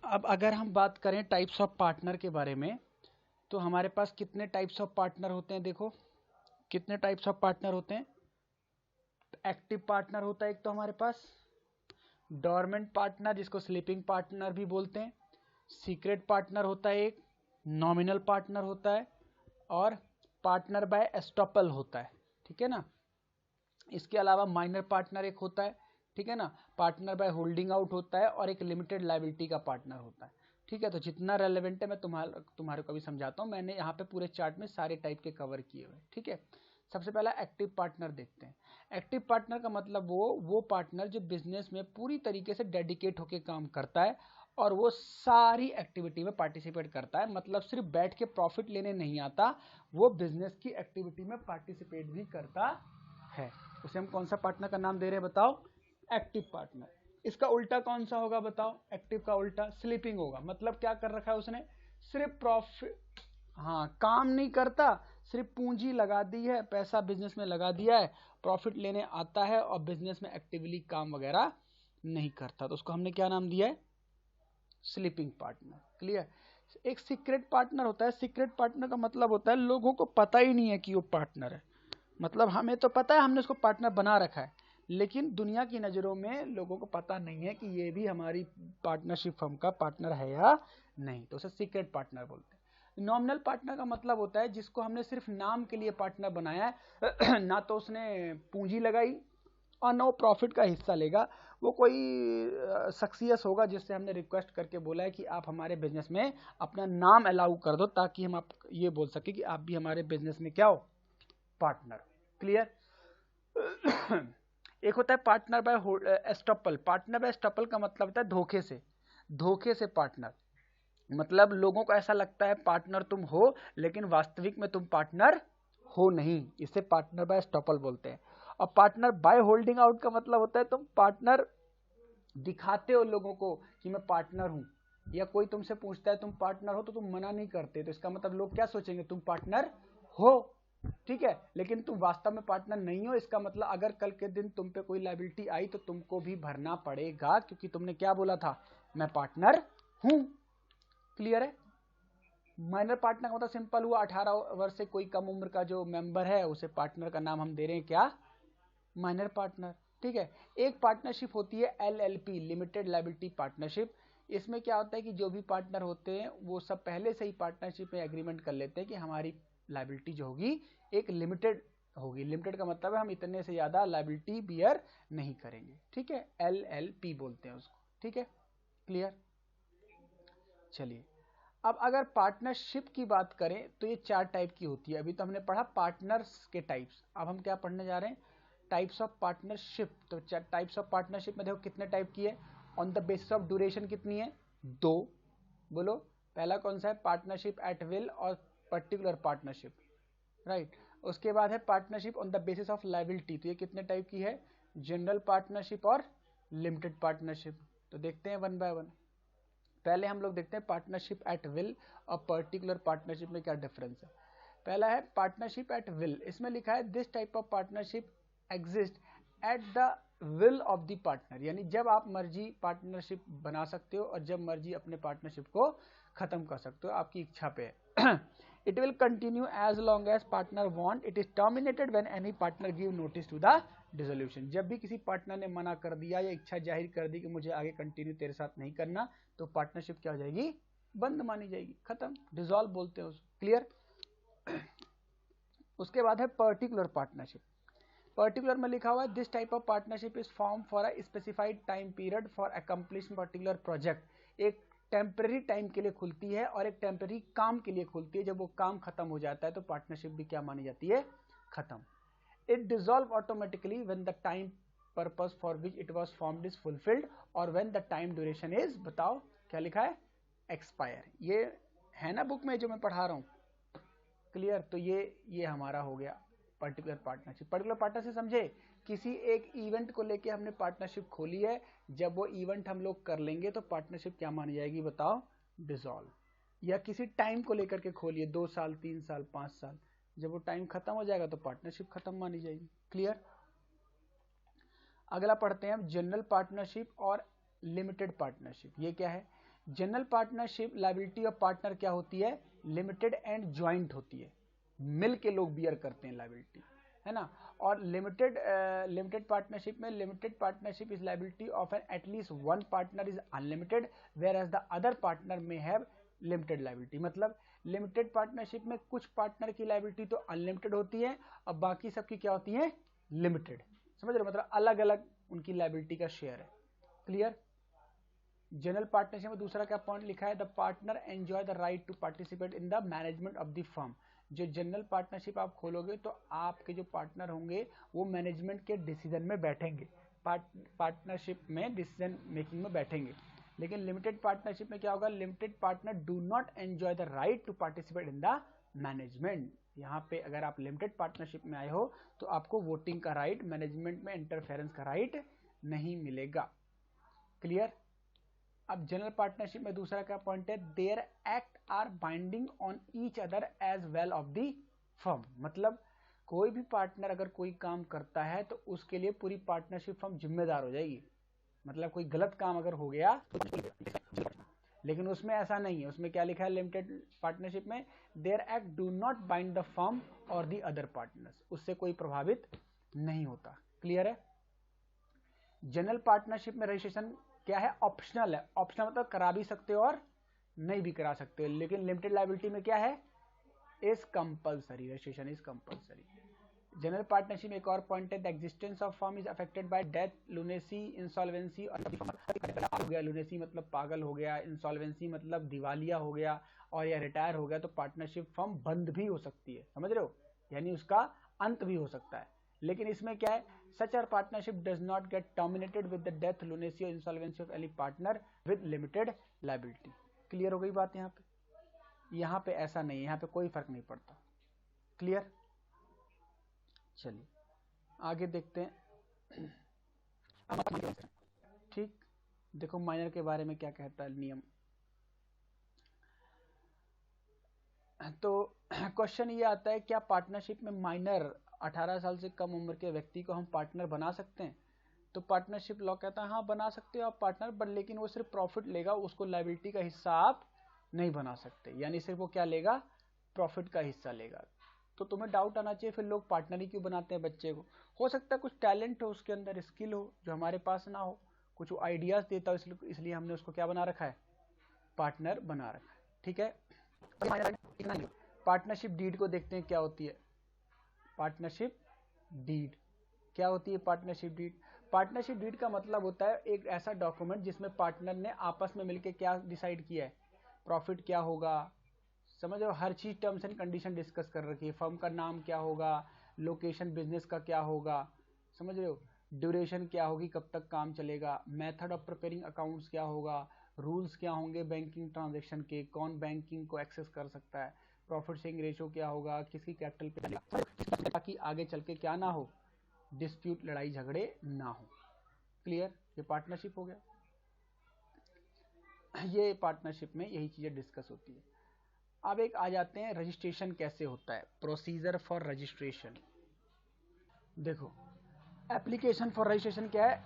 अब अगर हम बात करें टाइप्स ऑफ पार्टनर के बारे में, तो हमारे पास कितने टाइप्स ऑफ पार्टनर होते हैं? देखो कितने टाइप्स ऑफ पार्टनर होते हैं। एक्टिव पार्टनर होता है एक, तो हमारे पास डोरमेंट पार्टनर जिसको स्लीपिंग पार्टनर भी बोलते हैं, सीक्रेट पार्टनर होता है एक, नॉमिनल पार्टनर होता है, और पार्टनर बाय एस्टॉपल होता है, ठीक है ना। इसके अलावा माइनर पार्टनर एक होता है, ठीक है ना, पार्टनर बाय होल्डिंग आउट होता है, और एक लिमिटेड लायबिलिटी का पार्टनर होता है, ठीक है। तो जितना रेलेवेंट है मैं तुम्हारे को भी समझाता हूँ। मैंने यहाँ पे पूरे चार्ट में सारे टाइप के कवर किए हुए, ठीक है। सबसे पहला एक्टिव पार्टनर देखते हैं। एक्टिव पार्टनर का मतलब वो पार्टनर जो बिजनेस में पूरी तरीके से डेडिकेट होकर काम करता है और वो सारी एक्टिविटी में पार्टिसिपेट करता है, मतलब सिर्फ बैठ के प्रॉफिट लेने नहीं आता, वो बिजनेस की एक्टिविटी में पार्टिसिपेट भी करता है। उसे हम कौन सा पार्टनर का नाम दे रहे हैं बताओ? Active partner. इसका उल्टा कौन सा होगा बताओ? एक्टिव का उल्टा स्लीपिंग होगा। मतलब क्या कर रखा है उसने? सिर्फ प्रॉफिट, हाँ, काम नहीं करता, सिर्फ पूंजी लगा दी है, पैसा बिजनेस में लगा दिया है, प्रॉफिट लेने आता है और बिजनेस में एक्टिवली काम वगैरह नहीं करता, तो उसको हमने क्या नाम दिया है? Sleeping partner. क्लियर। एक सीक्रेट पार्टनर होता है। सीक्रेट पार्टनर का मतलब होता है लोगों को पता ही नहीं है कि वो पार्टनर है। मतलब हमें तो पता है, हमने उसको पार्टनर बना रखा है, लेकिन दुनिया की नज़रों में लोगों को पता नहीं है कि ये भी हमारी पार्टनरशिप फर्म का पार्टनर है या नहीं, तो उसे सीक्रेट पार्टनर बोलते हैं। नॉमिनल पार्टनर का मतलब होता है जिसको हमने सिर्फ नाम के लिए पार्टनर बनाया है ना तो उसने पूंजी लगाई और ना वो प्रॉफिट का हिस्सा लेगा। वो कोई सक्सेस होगा जिससे हमने रिक्वेस्ट करके बोला है कि आप हमारे बिजनेस में अपना नाम अलाउ कर दो, ताकि हम आप ये बोल सके कि आप भी हमारे बिजनेस में क्या हो? पार्टनर। क्लियर। एक होता है partner by estoppel. Partner by estoppel का मतलब होता है धोखे से। धोखे से पार्टनर, मतलब लोगों को ऐसा लगता है पार्टनर तुम हो, लेकिन वास्तविक में तुम पार्टनर हो नहीं, इसे पार्टनर बाय एस्टॉपल बोलते हैं। और पार्टनर बाय होल्डिंग आउट का मतलब होता है तुम पार्टनर दिखाते हो लोगों को कि मैं पार्टनर हूं, या कोई तुमसे पूछता है तुम पार्टनर हो तो तुम मना नहीं करते, तो इसका मतलब लोग क्या सोचेंगे? तुम पार्टनर हो, ठीक है, लेकिन तुम वास्तव में पार्टनर नहीं हो। इसका मतलब अगर कल के दिन तुम पे कोई लायबिलिटी आई तो तुमको भी भरना पड़ेगा, क्योंकि तुमने क्या बोला था? मैं पार्टनर हूं। क्लियर है। माइनर पार्टनर का मतलब सिंपल हुआ, 18 वर्ष से कोई कम उम्र का जो मेंबर है उसे पार्टनर का नाम हम दे रहे हैं क्या? Minor partner. ठीक है। एक पार्टनरशिप होती है LLP, लिमिटेड लायबिलिटी पार्टनरशिप। इसमें क्या होता है कि जो भी पार्टनर होते हैं वो सब पहले से ही पार्टनरशिप में एग्रीमेंट कर लेते हैं कि हमारी लायबिलिटी जो होगी एक लिमिटेड होगी। लिमिटेड का मतलब है हम इतने से ज्यादा लायबिलिटी बियर नहीं करेंगे, ठीक है। LLP बोलते हैं उसको, ठीक है। क्लियर। चलिए, अब अगर पार्टनरशिप की बात करें तो ये 4 टाइप की होती है। अभी तो हमने पढ़ा पार्टनर्स के टाइप्स, अब हम क्या पढ़ने जा रहे हैं? Types of partnership. तो टाइप्स ऑफ पार्टनरशिप में देखो कितने टाइप की है। On the basis of duration कितनी है? 2। बोलो पहला कौन सा है? पार्टनरशिप एट विल और पर्टिकुलर पार्टनरशिप, राइट। उसके बाद है partnership on the basis of liability. तो ये कितने टाइप की है? जनरल पार्टनरशिप और लिमिटेड पार्टनरशिप। तो देखते हैं वन बाय वन। पहले हम लोग देखते हैं पार्टनरशिप एट विल और पर्टिकुलर पार्टनरशिप में क्या डिफरेंस है। पहला है पार्टनरशिप एट विल। इसमें लिखा है this type of partnership exist at the will of the partner, यानी जब आप मर्जी पार्टनरशिप बना सकते हो और जब मर्जी अपने पार्टनरशिप को खत्म कर सकते हो, आपकी इच्छा पे है। It will continue as long as partner want. It is terminated when any partner give notice to the dissolution. जब भी किसी पार्टनर ने मना कर दिया या इच्छा जाहिर कर दी कि मुझे आगे कंटिन्यू तेरे साथ नहीं करना, तो पार्टनरशिप क्या हो जाएगी? बंद मानी जाएगी, खत्म, डिसॉल्व बोलते हैं उसको। क्लियर। उसके बाद है पर्टिकुलर पार्टनरशिप। पर्टिकुलर में लिखा हुआ है this type of partnership is form for a specified time period for accomplish particular project. एक टेम्पररी टाइम के लिए खुलती है और एक टेम्पररी काम के लिए खुलती है। जब वो काम खत्म हो जाता है तो पार्टनरशिप भी क्या मानी जाती है? खत्म। It dissolve automatically when the time purpose for which it was formed is fulfilled और when the time duration is, बताओ क्या लिखा है? एक्सपायर। ये है ना बुक में जो मैं पढ़ा रहा हूं। क्लियर। तो ये हमारा हो गया पर्टिकुलर पार्टनरशिप। पर्टिकुलर पार्टनरशिप समझे? किसी एक इवेंट को लेके हमने पार्टनरशिप खोली है, जब वो इवेंट हम लोग कर लेंगे तो पार्टनरशिप क्या मानी जाएगी बताओ? डिसॉल्व। या किसी टाइम को लेकर के खोलिए, 2 साल 3 साल 5 साल, जब वो टाइम खत्म हो जाएगा तो पार्टनरशिप खत्म मानी जाएगी। क्लियर। अगला पढ़ते हैं हम जनरल पार्टनरशिप और लिमिटेड पार्टनरशिप। ये क्या है? General partnership liability of partner क्या होती है, लिमिटेड एंड ज्वाइंट होती है, मिल के लोग बियर करते हैं लायबिलिटी, है ना। और लिमिटेड पार्टनरशिप में limited partnership is liability of an at least one partner is unlimited whereas the other partner may have limited liability. मतलब लिमिटेड पार्टनरशिप में कुछ पार्टनर की लायबिलिटी तो अनलिमिटेड होती है और बाकी सबकी क्या होती है, लिमिटेड। समझ रहे हो, मतलब अलग अलग उनकी लायबिलिटी का शेयर है। क्लियर। जनरल पार्टनरशिप में दूसरा क्या पॉइंट लिखा है, the partner enjoy the right to participate in the management of the firm. जो जनरल पार्टनरशिप आप खोलोगे तो आपके जो पार्टनर होंगे वो मैनेजमेंट के डिसीजन में बैठेंगे, पार्टनरशिप में डिसीजन मेकिंग में बैठेंगे। लेकिन लिमिटेड पार्टनरशिप में क्या होगा, limited partner do not enjoy the right to participate in the management. यहाँ पे अगर आप लिमिटेड पार्टनरशिप में आए हो तो आपको वोटिंग का राइट, मैनेजमेंट में इंटरफेरेंस का राइट नहीं मिलेगा। क्लियर। अब जनरल पार्टनरशिप में दूसरा क्या पॉइंट है, their act are binding on each other as well of the firm. मतलब कोई भी पार्टनर अगर कोई काम करता है तो उसके लिए पूरी पार्टनरशिप फर्म जिम्मेदार हो जाएगी। मतलब कोई गलत काम अगर हो गया तो, लेकिन उसमें ऐसा नहीं है। उसमें क्या लिखा है लिमिटेड पार्टनरशिप में, their act do not bind the firm और द अदर पार्टनर्स, उससे कोई प्रभावित नहीं होता। क्लियर है। जनरल पार्टनरशिप में रजिस्ट्रेशन क्या है, ऑप्शनल है। ऑप्शनल मतलब करा भी सकते हो और नहीं भी करा सकते हो। लेकिन लिमिटेड लायबिलिटी में क्या है, is compulsory, registration is compulsory. General partnership में एक और पॉइंट है, the existence of firm is affected by death, lunacy, insolvency और हो गया। लुनेसी मतलब पागल हो गया, इंसॉल्वेंसी मतलब दिवालिया हो गया, और या रिटायर हो गया तो पार्टनरशिप फर्म बंद भी हो सकती है। समझ रहे हो, यानी उसका अंत भी हो सकता है। लेकिन इसमें क्या है, such are partnership does not get terminated with the death, lunacy और insolvency of any partner with limited liability. Clear हो गई बात। यहाँ पे ऐसा नहीं है, यहाँ पे कोई फर्क नहीं पड़ता। क्लियर। चलिए आगे देखते हैं। ठीक, देखो माइनर के बारे में क्या कहता है नियम। तो क्वेश्चन ये आता है, क्या पार्टनरशिप में माइनर 18 साल से कम उम्र के व्यक्ति को हम पार्टनर बना सकते हैं। तो पार्टनरशिप लॉ कहता है हाँ बना सकते हो आप पार्टनर, बट लेकिन वो सिर्फ प्रॉफिट लेगा, उसको लायबिलिटी का हिस्सा आप नहीं बना सकते। यानी सिर्फ वो क्या लेगा, प्रॉफिट का हिस्सा लेगा। तो तुम्हें डाउट आना चाहिए फिर लोग पार्टनर ही क्यों बनाते हैं बच्चे को। हो सकता है कुछ टैलेंट हो उसके अंदर, स्किल हो जो हमारे पास ना हो, कुछ आइडियाज देता हो, इसलिए हमने उसको क्या बना रखा है, पार्टनर बना रखा है। ठीक है। पार्टनरशिप डीड को देखते हैं क्या होती है। पार्टनरशिप डीड क्या होती है, पार्टनरशिप डीड। पार्टनरशिप डीड का मतलब होता है एक ऐसा डॉक्यूमेंट जिसमें पार्टनर ने आपस में मिलकर क्या डिसाइड किया है, प्रॉफिट क्या होगा, समझ लो हर चीज टर्म्स एंड कंडीशन डिस्कस कर रखी है, फर्म का नाम क्या होगा, लोकेशन बिजनेस का क्या होगा, समझ रहे हो, ड्यूरेशन क्या होगी, कब तक काम चलेगा, मेथड ऑफ प्रिपेयरिंग अकाउंट्स क्या होगा, रूल्स क्या होंगे बैंकिंग ट्रांजैक्शन के, कौन बैंकिंग को एक्सेस कर सकता है, प्रॉफिट शेयरिंग रेशियो क्या होगा, किसकी कैपिटल पे, ताकि आगे चल के क्या ना हो, डिस्प्यूट, लड़ाई झगड़े ना हो। क्लियर। ये पार्टनरशिप हो गया। ये पार्टनरशिप में यही चीजें डिस्कस होती है। अब एक आ जाते हैं रजिस्ट्रेशन कैसे होता है, प्रोसीजर फॉर रजिस्ट्रेशन। देखो एप्लीकेशन फॉर रजिस्ट्रेशन क्या है,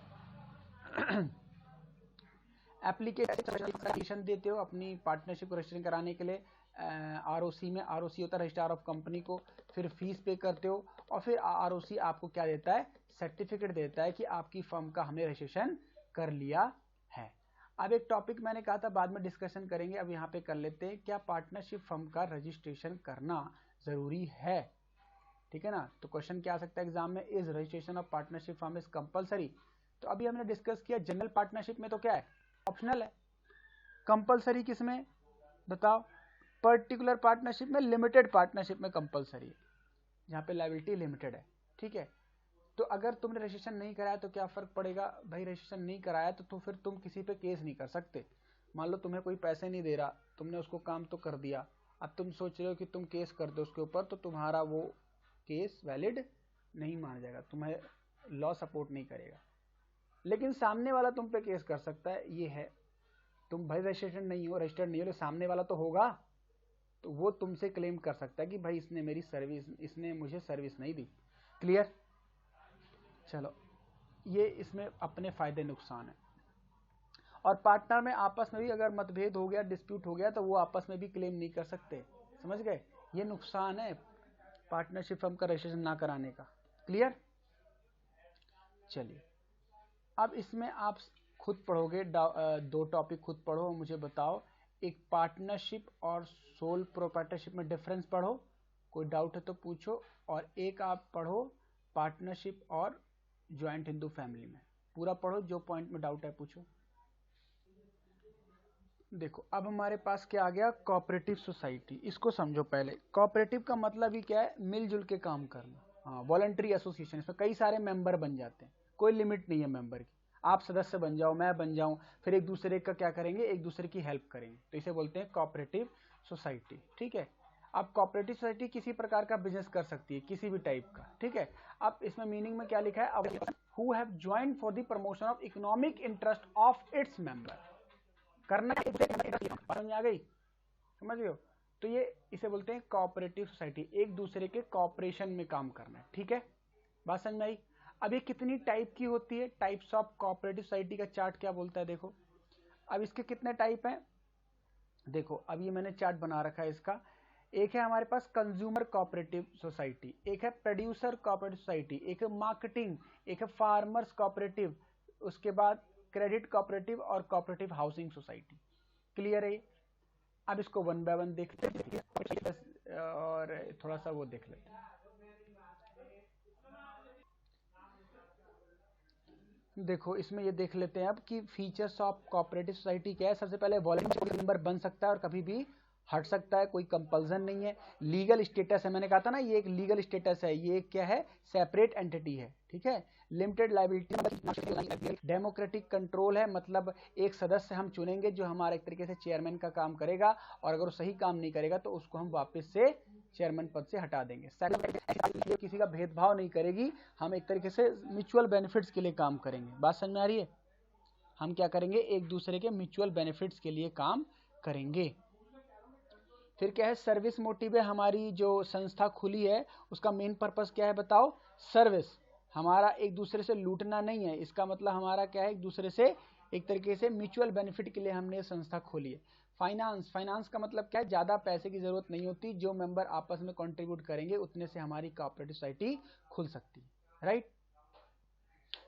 एप्लीकेशन देते हो अपनी पार्टनरशिप को रजिस्ट्रेशन कराने के लिए, आरओसी में, आरओसी होता है रजिस्ट्रार ऑफ कंपनी को, फिर फीस पे करते हो और फिर आरओसी आपको क्या देता है, सर्टिफिकेट देता है कि आपकी फर्म का हमने रजिस्ट्रेशन कर लिया है। अब एक टॉपिक मैंने कहा था बाद में डिस्कशन करेंगे, अब यहाँ पे कर लेते हैं, क्या पार्टनरशिप फर्म का रजिस्ट्रेशन करना जरूरी है। ठीक है ना। तो क्वेश्चन क्या आ सकता है एग्जाम में, is registration of partnership firm is compulsory. तो अभी हमने डिस्कस किया जनरल पार्टनरशिप में तो क्या है, ऑप्शनल है। कंपलसरी किस में बताओ, पर्टिकुलर पार्टनरशिप में, लिमिटेड पार्टनरशिप में कंपलसरी है, जहां पे लायबिलिटी लिमिटेड है। ठीक है। तो अगर तुमने रजिस्ट्रेशन नहीं कराया तो क्या फर्क पड़ेगा, भाई रजिस्ट्रेशन नहीं कराया तो फिर तुम किसी पे केस नहीं कर सकते। मान लो तुम्हें कोई पैसे नहीं दे रहा, तुमने उसको काम तो कर दिया, अब तुम सोच रहे हो कि तुम केस कर दो उसके ऊपर, तो तुम्हारा वो केस वैलिड नहीं माना जाएगा, तुम्हें लॉ सपोर्ट नहीं करेगा। लेकिन सामने वाला तुम पे केस कर सकता है, ये है, तुम भाई रजिस्ट्रेशन नहीं हो, रजिस्टर्ड नहीं हो, लेकिन सामने वाला तो होगा, तो वो तुमसे क्लेम कर सकता है कि भाई इसने मेरी सर्विस, इसने मुझे सर्विस नहीं दी। क्लियर। चलो ये इसमें अपने फायदे नुकसान है। और पार्टनर में आपस में भी अगर मतभेद हो गया, डिस्प्यूट हो गया, तो वो आपस में भी क्लेम नहीं कर सकते। समझ गए? ये नुकसान है पार्टनरशिप फर्म का रजिस्ट्रेशन ना कराने का। क्लियर? चलिए, अब इसमें आप खुद पढ़ोगे, दो टॉपिक खुद पढ़ो, मुझे बताओ एक पार्टनरशिप और सोल प्रोप्राइटरशिप में डिफरेंस पढ़ो, कोई डाउट है तो पूछो, और एक आप पढ़ो पार्टनरशिप और ज्वाइंट हिंदू फैमिली में, पूरा पढ़ो, जो पॉइंट में डाउट है पूछो। देखो अब हमारे पास क्या आ गया, कोऑपरेटिव सोसाइटी। इसको समझो पहले। कोऑपरेटिव का मतलब ही क्या है, मिलजुल के काम करना। हाँ, वॉलंटरी एसोसिएशन, इसमें कई सारे मेंबर बन जाते हैं, कोई लिमिट नहीं है मेंबर की। आप सदस्य बन जाओ, मैं बन जाऊं, फिर एक दूसरे का क्या करेंगे, एक दूसरे की हेल्प करेंगे, तो इसे बोलते हैं कोऑपरेटिव सोसाइटी। ठीक है? अब कोऑपरेटिव सोसाइटी किसी प्रकार का बिजनेस कर सकती है, किसी भी टाइप का। ठीक है? अब इसमें मीनिंग में क्या लिखा है, who have joined for the promotion of economic interest of its member. करना समझ में आ गई? समझ गए हो? तो ये इसे बोलते हैं कोऑपरेटिव सोसाइटी, एक दूसरे के कोऑपरेशन में काम करना है। ठीक है? बात समझ में आई? अब ये कितनी टाइप की होती है, टाइप्स ऑफ कोऑपरेटिव सोसाइटी का चार्ट क्या बोलता है, देखो। अब इसके कितने टाइप हैं, देखो। अब ये मैंने चार्ट बना रखा है इसका। एक है हमारे पास कंज्यूमर कोऑपरेटिव सोसाइटी, एक है प्रोड्यूसर कोऑपरेटिव सोसाइटी, एक है मार्केटिंग, एक है फार्मर्स कोऑपरेटिव, उसके बाद क्रेडिट कोऑपरेटिव और कोऑपरेटिव हाउसिंग सोसाइटी। क्लियर है? अब इसको वन बाय वन देख लेते हैं और थोड़ा सा वो देख लेते हैं। देखो इसमें ये देख लेते हैं अब कि फीचर्स ऑफ कोऑपरेटिव सोसाइटी क्या है। सबसे पहले वॉलंटरी मेंबर बन सकता है और कभी भी हट सकता है, कोई कंपल्सन नहीं है। लीगल स्टेटस है, मैंने कहा था ना ये एक लीगल स्टेटस है, ये क्या है, सेपरेट एंटिटी है। ठीक है? लिमिटेड लायबिलिटी, डेमोक्रेटिक कंट्रोल है, मतलब एक सदस्य हम चुनेंगे जो हमारा एक तरीके से चेयरमैन का काम करेगा, और अगर वो सही काम नहीं करेगा तो उसको हम वापस से चेयरमैन पद से हटा देंगे। किसी का भेदभाव नहीं करेगी, हम एक तरीके से म्यूचुअल बेनिफिट्स के लिए काम करेंगे। बात समझ में आ रही है? हम क्या करेंगे, एक दूसरे के म्यूचुअल बेनिफिट्स के लिए काम करेंगे। फिर क्या है, सर्विस मोटिव है। हमारी जो संस्था खुली है उसका मेन पर्पस क्या है बताओ, सर्विस। हमारा एक दूसरे से लूटना नहीं है, इसका मतलब हमारा क्या है, एक दूसरे से एक तरीके से म्यूचुअल बेनिफिट के लिए हमने ये संस्था खोली है। फाइनेंस, फाइनेंस का मतलब क्या है, ज्यादा पैसे की जरूरत नहीं होती, जो मेंबर आपस में कंट्रीब्यूट करेंगे उतने से हमारी कोऑपरेटिव सोसाइटी खुल सकती है। राइट?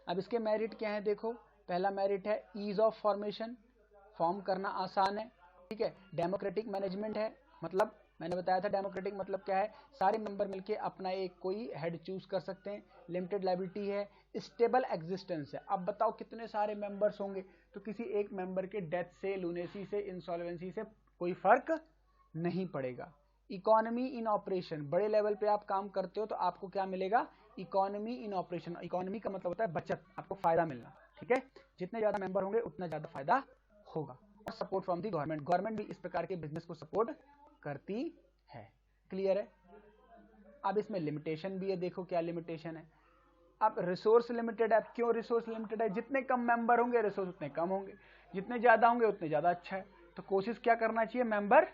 अब इसके मेरिट क्या है, देखो। पहला मेरिट है ईज ऑफ फॉर्मेशन, फॉर्म करना आसान है। ठीक है? डेमोक्रेटिक मैनेजमेंट है, मतलब मैंने बताया था डेमोक्रेटिक मतलब क्या है, सारे मेंबर मिलके अपना एक कोई हेड चूज कर सकते हैं। लिमिटेड लायबिलिटी है, स्टेबल एग्जिस्टेंस है। अब बताओ कितने सारे मेंबर्स होंगे, तो किसी एक मेंबर के डेथ से, लूनेसी से, इंसॉल्वेंसी से कोई फर्क नहीं पड़ेगा। इकोनॉमी इन ऑपरेशन, बड़े लेवल पे आप काम करते हो तो आपको क्या मिलेगा, इकोनॉमी इन ऑपरेशन। इकोनॉमी का मतलब होता है बचत, आपको फायदा मिलना। ठीक है? जितने ज्यादा मेंबर होंगे उतना ज्यादा फायदा होगा। और support from the government, government भी इस प्रकार के बिजनेस को सपोर्ट करती है। क्लियर है? अब इसमें लिमिटेशन भी है, देखो क्या लिमिटेशन है। अब रिसोर्स लिमिटेड है। क्यों रिसोर्स लिमिटेड है, जितने कम मेंबर होंगे रिसोर्स उतने कम होंगे, जितने ज्यादा होंगे उतने ज्यादा अच्छा है। तो कोशिश क्या करना चाहिए, मेंबर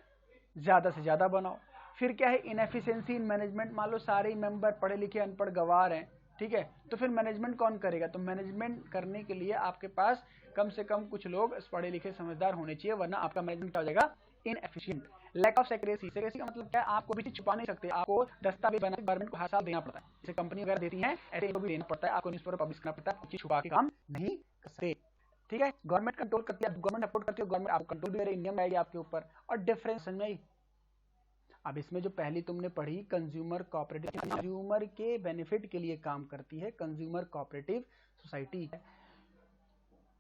ज्यादा से ज्यादा बनाओ। फिर क्या है, इनएफिशिएंसी इन मैनेजमेंट, मान लो सारे मेंबर पढ़े लिखे अनपढ़ गवार हैं, ठीक है, तो फिर मैनेजमेंट कौन करेगा। तो मैनेजमेंट करने के लिए आपके पास कम से कम कुछ लोग पढ़े लिखे समझदार होने चाहिए, वरना आपका मैनेजमेंट क्या हो जाएगा, inefficient. Lack of secrecy, secrecy का मतलब क्या है, आपको भी छुपा नहीं सकते, आपको दस्तावेज बना गवर्नमेंट को हर साल देना पड़ता है, जैसे कंपनी वगैरह देती है ऐसे इनको भी देना पड़ता है, आपको न्यूज़पेपर पब्लिश करना पड़ता है, कुछ छुपा के काम नहीं कर सकते। ठीक है? गवर्नमेंट कंट्रोल करती है, गवर्नमेंट सपोर्ट करती है, गवर्नमेंट आपको कंट्रोल भी करे, इंडियन में आएगी आपके ऊपर। और डिफरेंस समझ में आई? अब इसमें जो पहली तुमने पढ़ी कंज्यूमर कोऑपरेटिव, कंज्यूमर के बेनिफिट के लिए काम करती है कंज्यूमर कोऑपरेटिव सोसाइटी।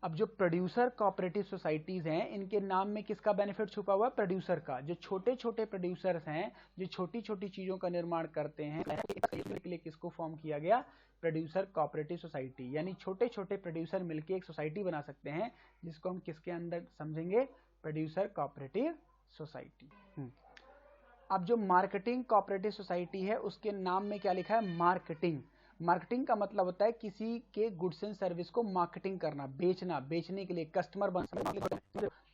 अब जो प्रोड्यूसर कोऑपरेटिव सोसाइटीज हैं, इनके नाम में किसका बेनिफिट छुपा हुआ है, प्रोड्यूसर का। जो छोटे छोटे प्रोड्यूसर्स हैं, जो छोटी छोटी चीजों का निर्माण करते हैं, के लिए किसको फॉर्म किया गया, प्रोड्यूसर कोऑपरेटिव सोसाइटी। यानी छोटे छोटे प्रोड्यूसर मिलकर एक सोसाइटी बना सकते हैं, जिसको हम किसके अंदर समझेंगे, प्रोड्यूसर कोऑपरेटिव सोसाइटी। अब जो मार्केटिंग कोऑपरेटिव सोसाइटी है, उसके नाम में क्या लिखा है, मार्केटिंग। मार्केटिंग का मतलब होता है किसी के गुड्स एंड सर्विस को मार्केटिंग करना, बेचना, बेचने के लिए कस्टमर बन,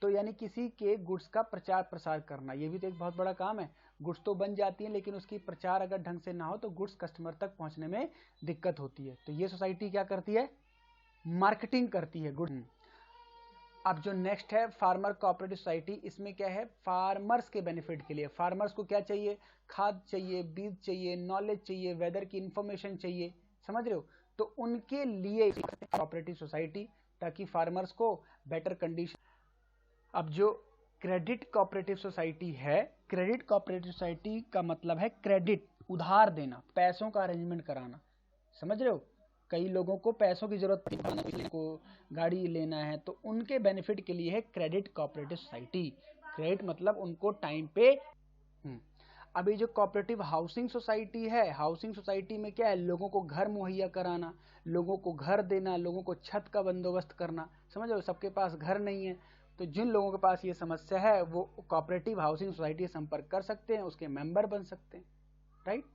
तो यानी किसी के गुड्स का प्रचार प्रसार करना। ये भी तो एक बहुत बड़ा काम है। गुड्स तो बन जाती है लेकिन उसकी प्रचार अगर ढंग से ना हो तो गुड्स कस्टमर तक पहुंचने में दिक्कत होती है। तो ये सोसाइटी क्या करती है, मार्केटिंग करती है गुड्स। अब जो नेक्स्ट है फार्मर कोऑपरेटिव सोसाइटी, इसमें क्या है, फार्मर्स के बेनिफिट के लिए। फार्मर्स को क्या चाहिए, खाद चाहिए, बीज चाहिए, नॉलेज चाहिए, वेदर की इंफॉर्मेशन चाहिए, समझ रहे हो, तो उनके लिए कोऑपरेटिव सोसाइटी, ताकि फार्मर्स को बेटर कंडीशन। अब जो क्रेडिट कोऑपरेटिव सोसाइटी है, क्रेडिट कोऑपरेटिव सोसाइटी का मतलब है क्रेडिट, उधार देना, पैसों का अरेंजमेंट कराना, समझ रहे हो। कई लोगों को पैसों की जरूरत को गाड़ी लेना है, तो उनके बेनिफिट के लिए है क्रेडिट कोऑपरेटिव सोसाइटी। क्रेडिट मतलब उनको टाइम पे। अभी जो कोऑपरेटिव हाउसिंग सोसाइटी है, हाउसिंग सोसाइटी में क्या है, लोगों को घर मुहैया कराना, लोगों को घर देना, लोगों को छत का बंदोबस्त करना, समझ लो। सबके पास घर नहीं है, तो जिन लोगों के पास ये समस्या है वो कोऑपरेटिव हाउसिंग सोसाइटी से संपर्क कर सकते हैं, उसके मेंबर बन सकते हैं, राइट।